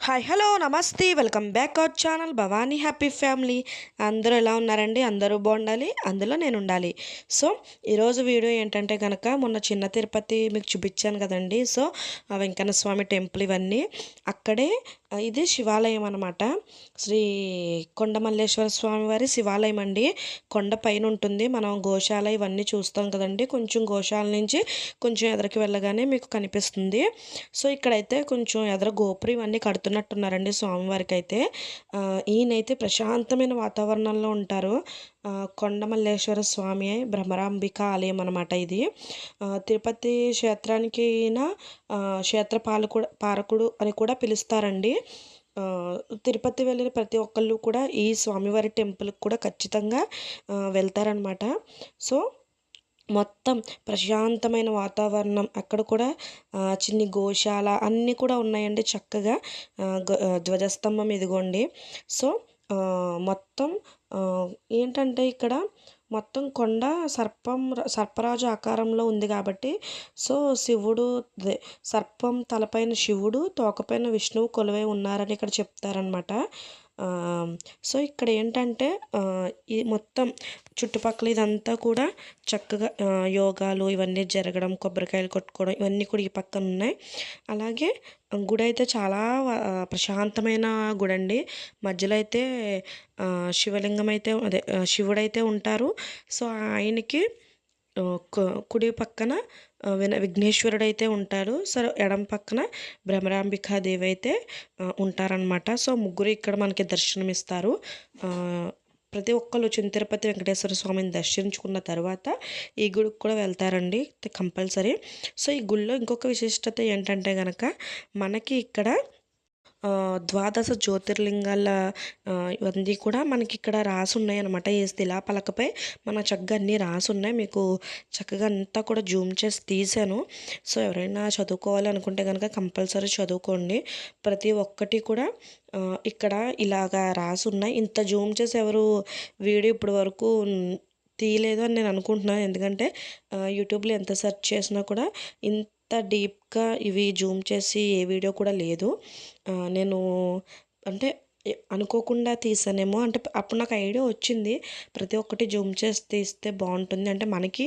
Hi hello నమస్తే welcome back our channel Bhavani happy family. అందరూ ఎలా ఉన్నారండి? అందరూ బాగుండాలి, అందులో నేను ఉండాలి. సో ఈరోజు వీడియో ఏంటంటే కనుక మొన్న చిన్న తిరుపతి మీకు చూపించాను కదండి. సో వెంకన్న స్వామి టెంపుల్ ఇవన్నీ అక్కడే. ఇది శివాలయం అనమాట. శ్రీ కొండమల్లేశ్వర స్వామి వారి శివాలయం అండి. కొండ పైన ఉంటుంది. మనం గోశాల ఇవన్నీ చూస్తాం కదండి. కొంచెం గోశాల నుంచి కొంచెం ఎదరికి వెళ్ళగానే మీకు కనిపిస్తుంది. సో ఇక్కడైతే కొంచెం ఎదర గోపురం ఇవన్నీ కడుతున్నట్టున్నారండి స్వామివారికి అయితే. ఈయనైతే ప్రశాంతమైన వాతావరణంలో ఉంటారు. కొండమల్లేశ్వర స్వామి భ్రమరాంబిక ఆలయం అనమాట ఇది. తిరుపతి క్షేత్రానికి ఈయన క్షేత్ర పాలకుడు అని కూడా పిలుస్తారండి. తిరుపతి వెళ్ళిన ప్రతి ఒక్కళ్ళు కూడా ఈ స్వామివారి టెంపుల్కి కూడా ఖచ్చితంగా వెళ్తారనమాట. సో మొత్తం ప్రశాంతమైన వాతావరణం అక్కడ కూడా చిన్ని గోశాల అన్నీ కూడా ఉన్నాయండి చక్కగా. ధ్వజస్తంభం ఇదిగోండి. సో మొత్తం ఏంటంటే ఇక్కడ మొత్తం కొండ సర్పరాజు ఆకారంలో ఉంది కాబట్టి సో శివుడు సర్పం తలపైన శివుడు తోకపైన విష్ణువు కొలువై ఉన్నారని ఇక్కడ చెప్తారనమాట. సో ఇక్కడ ఏంటంటే ఈ మొత్తం చుట్టుపక్కల ఇదంతా కూడా చక్కగా యోగాలు ఇవన్నీ జరగడం, కొబ్బరికాయలు కొట్టుకోవడం ఇవన్నీ కూడా ఈ పక్కన ఉన్నాయి. అలాగే గుడి అయితే చాలా ప్రశాంతమైన గుడి అండి. మధ్యలో అయితే శివలింగం అయితే అదే శివుడైతే ఉంటారు. సో ఆయనకి కుడి పక్కన విఘ్నేశ్వరుడు అయితే ఉంటారు. సో ఎడం పక్కన భ్రమరాంబికాదేవి అయితే ఉంటారనమాట. సో ముగ్గురు ఇక్కడ మనకి దర్శనమిస్తారు. ప్రతి ఒక్కళ్ళు చిన్న తిరుపతి వెంకటేశ్వర స్వామిని దర్శించుకున్న తర్వాత ఈ గుడికి కూడా వెళ్తారండి కంపల్సరీ. సో ఈ గుడిలో ఇంకొక విశిష్టత ఏంటంటే కనుక మనకి ఇక్కడ ద్వాదశ జ్యోతిర్లింగాల ఇవన్నీ కూడా మనకి ఇక్కడ రాసి ఉన్నాయి అనమాట. ఈ శిలాపలకపై మన చక్కగా అన్నీ రాసి ఉన్నాయి. మీకు చక్కగా అంతా కూడా జూమ్ చేసి తీసాను. సో ఎవరైనా చదువుకోవాలి అనుకుంటే కనుక కంపల్సరీ చదువుకోండి. ప్రతి ఒక్కటి కూడా ఇక్కడ ఇలాగా రాసి ఉన్నాయి. ఇంత జూమ్ చేసి ఎవరు వీడియో ఇప్పటి వరకు తీయలేదు అని నేను అనుకుంటున్నాను. ఎందుకంటే యూట్యూబ్లో ఎంత సెర్చ్ చేసినా కూడా ఇంత డీప్గా ఇవి జూమ్ చేసి ఏ వీడియో కూడా లేదు. నేను అంటే అనుకోకుండా తీసానేమో. అంటే అప్పుడు నాకు ఐడియా వచ్చింది ప్రతి ఒక్కటి జూమ్ చేసి తీస్తే బాగుంటుంది, అంటే మనకి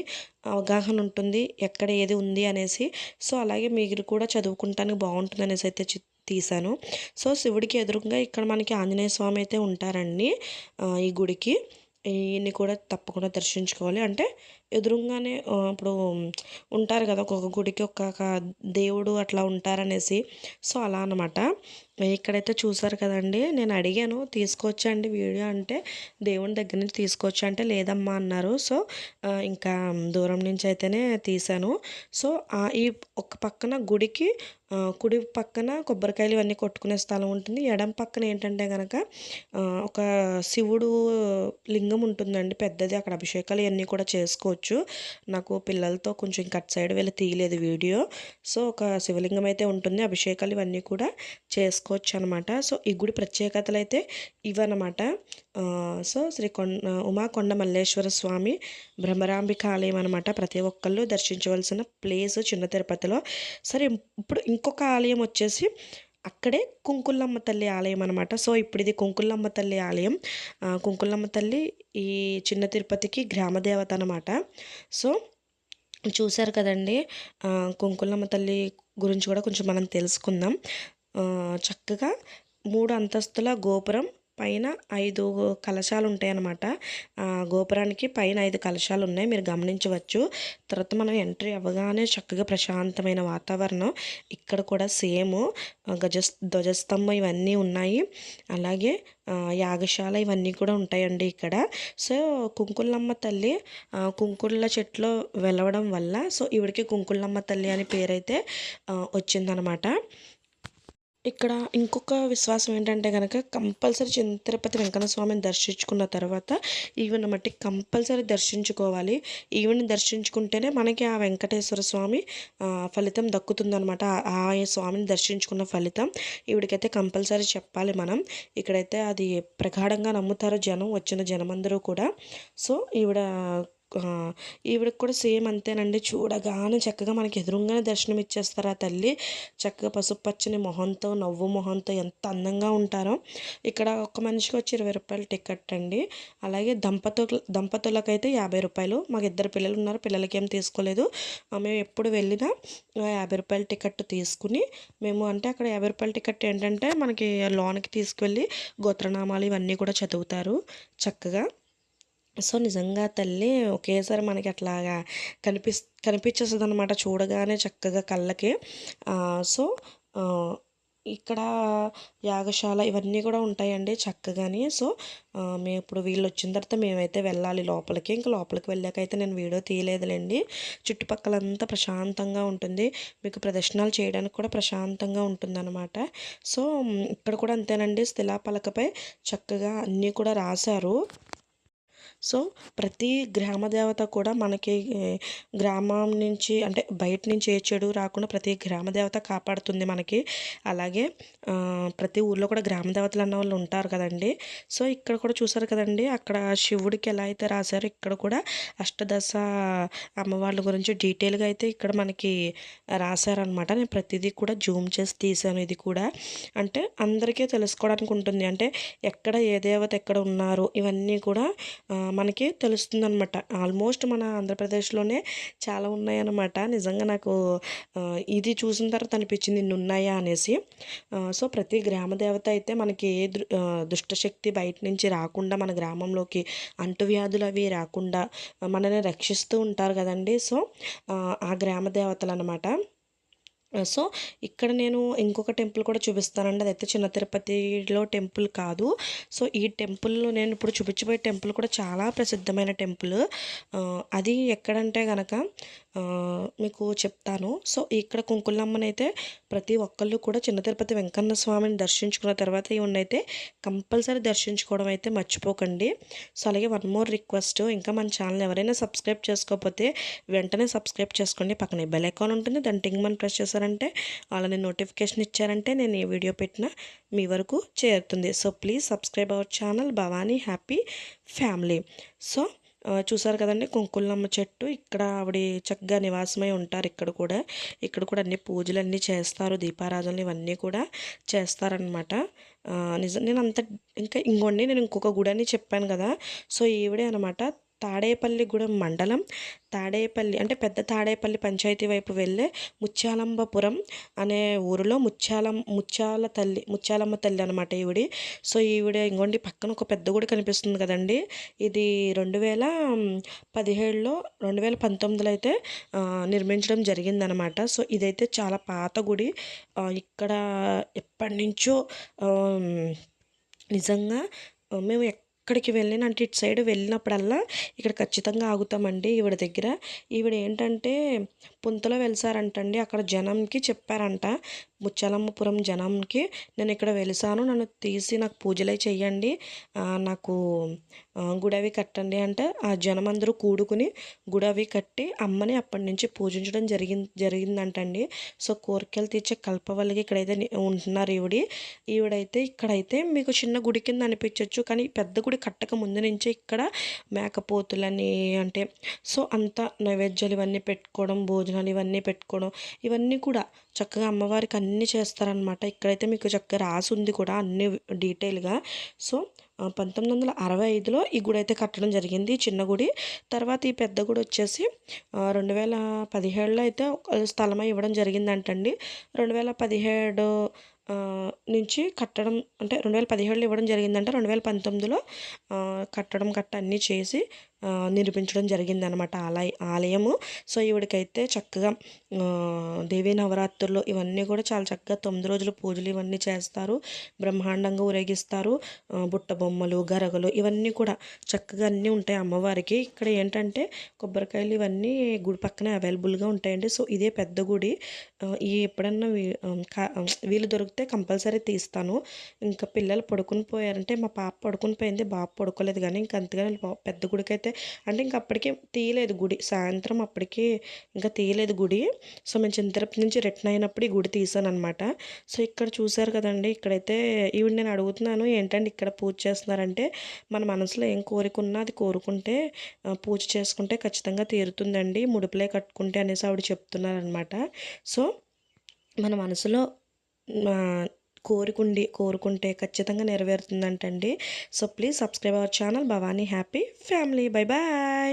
అవగాహన ఉంటుంది ఎక్కడ ఏది ఉంది అనేసి. సో అలాగే మీరు కూడా చదువుకుంటానికి బాగుంటుంది అనేసి అయితే తీసాను. సో శివుడికి ఎదురుగా ఇక్కడ మనకి ఆంజనేయ స్వామి అయితే ఉంటారండి ఈ గుడికి. ఈయన్ని కూడా తప్పకుండా దర్శించుకోవాలి. అంటే ఎదురుగానే ఇప్పుడు ఉంటారు కదా ఒక్కొక్క గుడికి ఒక్కొక్క దేవుడు అట్లా ఉంటారనేసి. సో అలా అనమాట. ఇక్కడైతే చూసారు కదండి. నేను అడిగాను తీసుకోవచ్చండి వీడియో అంటే, దేవుని దగ్గర నుంచి తీసుకోవచ్చు అంటే లేదమ్మా అన్నారు. సో ఇంకా దూరం నుంచి అయితేనే తీసాను. సో ఈ ఒక పక్కన గుడికి కుడి పక్కన కొబ్బరికాయలు ఇవన్నీ కొట్టుకునే స్థలం ఉంటుంది. ఎడం పక్కన ఏంటంటే కనుక ఒక శివుడు లింగం ఉంటుందండి పెద్దది. అక్కడ అభిషేకాలు ఇవన్నీ కూడా చేసుకోవచ్చు. నాకు పిల్లలతో కొంచెం కట్ సైడ్ వెళ్ళి తీయలేదు వీడియో. సో ఒక శివలింగం అయితే ఉంటుంది, అభిషేకాలు ఇవన్నీ కూడా చేసుకోవచ్చు అనమాట. సో ఈ గుడి ప్రత్యేకతలు అయితే ఇవన్నమాట. సో కొండ మల్లేశ్వర స్వామి భ్రమరాంబిక ఆలయం అనమాట. ప్రతి ఒక్కళ్ళు దర్శించవలసిన ప్లేస్ చిన్న తిరుపతిలో. సరే ఇప్పుడు ఇంకొక ఆలయం వచ్చేసి అక్కడే కుంకులమ్మ తల్లి ఆలయం అనమాట. సో ఇప్పుడు ఇది కుంకులమ్మ తల్లి ఆలయం. కుంకులమ్మ తల్లి ఈ చిన్న తిరుపతికి గ్రామదేవత అనమాట. సో చూశారు కదండి. కుంకులమ్మ తల్లి గురించి కూడా కొంచెం మనం తెలుసుకుందాం. చక్కగా 3 అంతస్తుల గోపురం, పైన 5 కలశాలు ఉంటాయి అన్నమాట. గోపురానికి పైన 5 కలశాలు ఉన్నాయి, మీరు గమనించవచ్చు. తర్వాత మనం ఎంట్రీ అవ్వగానే చక్కగా ప్రశాంతమైన వాతావరణం. ఇక్కడ కూడా సేమ్ ధ్వజస్తంభం ఇవన్నీ ఉన్నాయి. అలాగే యాగశాల ఇవన్నీ కూడా ఉంటాయండి ఇక్కడ. సో కుంకులమ్మ తల్లి కుంకుళ్ళ చెట్లు వెలవడం వల్ల సో ఈవిడికి కుంకులమ్మ తల్లి అని పేరైతే వచ్చిందనమాట. ఇక్కడ ఇంకొక విశ్వాసం ఏంటంటే కనుక కంపల్సరీ చిన్న తిరుపతి వెంకన్న స్వామిని దర్శించుకున్న తర్వాత ఈవెన్ మట్టి కంపల్సరీ దర్శించుకోవాలి. ఈవెన్ దర్శించుకుంటేనే మనకి ఆ వెంకటేశ్వర స్వామి ఫలితం దక్కుతుందనమాట. ఆ స్వామిని దర్శించుకున్న ఫలితం ఈవిడికైతే కంపల్సరీ చెప్పాలి మనం. ఇక్కడైతే అది ప్రగాఢంగా నమ్ముతారు జనం, వచ్చిన జనమందరూ కూడా. సో ఈవిడ ఈవిడకి కూడా సేమ్ అంతేనండి. చూడగానే చక్కగా మనకి ఎదురుంగానే దర్శనం ఇచ్చేస్తారు ఆ తల్లి. చక్కగా పసుపు పచ్చని మొహంతో, నవ్వు మొహంతో ఎంత అందంగా ఉంటారో. ఇక్కడ ఒక్క మనిషికి వచ్చి ₹20 టికెట్ అండి. అలాగే దంపతులకైతే ₹50. మాకు ఇద్దరు పిల్లలు ఉన్నారు. పిల్లలకేం తీసుకోలేదు. మేము ఎప్పుడు వెళ్ళినా ₹50 టికెట్ తీసుకుని మేము అంటే అక్కడ ₹50 టికెట్ ఏంటంటే మనకి లోనికి తీసుకువెళ్ళి గోత్రనామాలు ఇవన్నీ కూడా చదువుతారు చక్కగా. సో నిజంగా తల్లి ఒకేసారి మనకి అట్లాగా కనిపించేస్తుంది అనమాట చూడగానే చక్కగా కళ్ళకి. సో ఇక్కడ యాగశాల ఇవన్నీ కూడా ఉంటాయండి చక్కగాని. సో మేము ఇప్పుడు వీళ్ళు వచ్చిన తర్వాత మేమైతే వెళ్ళాలి లోపలికి. ఇంకా లోపలికి వెళ్ళాకైతే నేను వీడియో తీయలేదులేండి. చుట్టుపక్కలంతా ప్రశాంతంగా ఉంటుంది. మీకు ప్రదర్శనలు చేయడానికి కూడా ప్రశాంతంగా ఉంటుందన్నమాట. సో ఇక్కడ కూడా అంతేనండి. శిలాపలకపై చక్కగా అన్నీ కూడా రాశారు. సో ప్రతి గ్రామ దేవత కూడా మనకి గ్రామం నుంచి అంటే బయట నుంచి ఏ చెడు రాకుండా ప్రతి గ్రామ దేవత కాపాడుతుంది మనకి. అలాగే ప్రతి ఊర్లో కూడా గ్రామ దేవతలు అన్న వాళ్ళు ఉంటారు కదండి. సో ఇక్కడ కూడా చూసారు కదండి, అక్కడ శివుడికి ఎలా అయితే రాశారో ఇక్కడ కూడా అష్టదశ అమ్మవార్ల గురించి డీటెయిల్గా అయితే ఇక్కడ మనకి రాశారనమాట. నేను ప్రతిదీ కూడా జూమ్ చేసి తీసాను. ఇది కూడా అంటే అందరికీ తెలుసుకోవడానికి ఉంటుంది. అంటే ఎక్కడ ఏ దేవత ఎక్కడ ఉన్నారు ఇవన్నీ కూడా మనకి తెలుస్తుందనమాట. ఆల్మోస్ట్ మన ఆంధ్రప్రదేశ్లోనే చాలా ఉన్నాయన్నమాట. నిజంగా నాకు ఇది చూసిన తర్వాత అనిపించింది ఇన్ని ఉన్నాయా అనేసి. సో ప్రతి గ్రామ దేవత అయితే మనకి ఏ దుష్టశక్తి బయట నుంచి రాకుండా మన గ్రామంలోకి అంటువ్యాధులు అవి రాకుండా మనల్ని రక్షిస్తూ ఉంటారు కదండి. సో ఆ గ్రామ దేవతలు అనమాట. సో ఇక్కడ నేను ఇంకొక టెంపుల్ కూడా చూపిస్తానండి. అదైతే చిన్న తిరుపతిలో టెంపుల్ కాదు. సో ఈ టెంపుల్లో నేను ఇప్పుడు చూపించబోయే టెంపుల్ కూడా చాలా ప్రసిద్ధమైన టెంపుల్. అది ఎక్కడంటే కనుక మీకు చెప్తాను. సో ఇక్కడ కుంకులమ్మనైతే ప్రతి ఒక్కళ్ళు కూడా చిన్న తిరుపతి వెంకన్న స్వామిని దర్శించుకున్న తర్వాత ఇవన్నైతే కంపల్సరీ దర్శించుకోవడం అయితే మర్చిపోకండి. సో అలాగే వన్ మోర్ రిక్వెస్ట్, ఇంకా మన ఛానల్ ఎవరైనా సబ్స్క్రైబ్ చేసుకోకపోతే వెంటనే సబ్స్క్రైబ్ చేసుకోండి. పక్కనే బెల్ ఐకాన్ ఉంటుంది, దాన్ని టింగ్ మని ప్రెస్ చేశారంటే అలానే నోటిఫికేషన్ ఇచ్చారంటే నేను ఏ వీడియో పెట్టినా మీ వరకు చేరుతుంది. So please subscribe our channel Bhavani happy family. So చూసారు కదండి కుంకులమ్మ చెట్టు. ఇక్కడ ఆవిడ చక్కగా నివాసమై ఉంటారు. ఇక్కడ కూడా అన్ని పూజలు అన్నీ చేస్తారు, దీపారాధనలు ఇవన్నీ కూడా చేస్తారనమాట. నేను అంత ఇంకా ఇంకోండి నేను ఇంకొక గుడి అని చెప్పాను కదా. సో ఈవిడే అనమాట. తాడేపల్లిగూడెం మండలం, తాడేపల్లి అంటే పెద్ద తాడేపల్లి పంచాయతీ వైపు వెళ్ళే ముత్యాలంబపురం అనే ఊరిలో ముత్యాలమ్మ తల్లి అనమాట ఈవిడి. సో ఈవిడ ఇంకోండి పక్కన ఒక పెద్ద గుడి కనిపిస్తుంది కదండి. ఇది 2017లో 2019లో అయితే నిర్మించడం జరిగిందనమాట. సో ఇదైతే చాలా పాత గుడి. ఇక్కడ ఎప్పటి నుంచో నిజంగా మేము ఎక్కడికి వెళ్ళిన అంటే ఇటు సైడ్ వెళ్ళినప్పుడల్లా ఇక్కడ ఖచ్చితంగా ఆగుతామండి ఈవిడ దగ్గర. ఈవిడ ఏంటంటే పుంతలో వెలిసారంటండి. అక్కడ జనంకి చెప్పారంట, ముత్యాలమ్మపురం జనంకి, నేను ఇక్కడ వెలిసాను, నన్ను తీసి నాకు పూజలే చెయ్యండి, నాకు గుడవి కట్టండి అంటే ఆ జనం అందరూ కూడుకుని గుడవి కట్టి అమ్మని అప్పటి నుంచి పూజించడం జరిగిందంటండి. సో కోరికలు తీర్చే కల్పవల్లికి ఇక్కడైతే ఉంటున్నారు ఈవిడైతే. ఇక్కడైతే మీకు చిన్న గుడి కింద అనిపించవచ్చు, కానీ పెద్ద గుడి కట్టక ముందు నుంచే ఇక్కడ మేకపోతులని అంటే సో అంతా నైవేద్యాలు ఇవన్నీ పెట్టుకోవడం, భోజనాలు ఇవన్నీ పెట్టుకోవడం ఇవన్నీ కూడా చక్కగా అమ్మవారికి అన్నీ చేస్తారనమాట. ఇక్కడైతే మీకు చక్కగా రాసి ఉంది కూడా అన్ని డీటెయిల్గా. సో 1965లో ఈ గుడి అయితే కట్టడం జరిగింది, చిన్న గుడి. తర్వాత ఈ పెద్ద గుడి వచ్చేసి 2017లో అయితే స్థలం ఇవ్వడం జరిగిందంటండి. 2017 నుంచి కట్టడం అంటే 2017లో ఇవ్వడం జరిగిందంటే 2019లో కట్టడం అన్నీ చేసి నిర్మించడం జరిగిందనమాట ఆలయము. సో ఈవిడికైతే చక్కగా దేవీ నవరాత్రులు ఇవన్నీ కూడా చాలా చక్కగా 9 రోజులు పూజలు ఇవన్నీ చేస్తారు, బ్రహ్మాండంగా ఊరేగిస్తారు. బుట్ట బొమ్మలు, గరగలు ఇవన్నీ కూడా చక్కగా అన్నీ ఉంటాయి అమ్మవారికి. ఇక్కడ ఏంటంటే కొబ్బరికాయలు ఇవన్నీ గుడి పక్కనే అవైలబుల్గా ఉంటాయండి. సో ఇదే పెద్ద గుడి. ఎప్పుడన్నా వీలు దొరికితే కంపల్సరీ తీస్తాను. ఇంకా పిల్లలు పడుకుని పోయారంటే మా పాప పడుకుని పోయింది, బాబు పడుకోలేదు. కానీ ఇంక అంతగా పెద్ద గుడికి అయితే అంటే ఇంక అప్పటికే తీయలేదు గుడి, సాయంత్రం అప్పటికి ఇంకా తీయలేదు గుడి. సో మేము చిన్న తిరుపతి నుంచి రిటర్న్ అయినప్పుడు ఈ గుడి తీసానమాట. సో ఇక్కడ చూసారు కదండి, ఇక్కడైతే ఈవిడ నేను అడుగుతున్నాను ఏంటంటే ఇక్కడ పూజ చేస్తున్నారంటే, మన మనసులో ఏం కోరికున్నా అది కోరుకుంటే పూజ చేసుకుంటే ఖచ్చితంగా తీరుతుందండి, ముడుపులే కట్టుకుంటే అనేసి ఆవిడ చెప్తున్నారనమాట. సో మన మనసులో కోరుకుంటే ఖచ్చితంగా నెరవేరుతుందంటండి. So please subscribe our channel Bhavani happy family. Bye bye.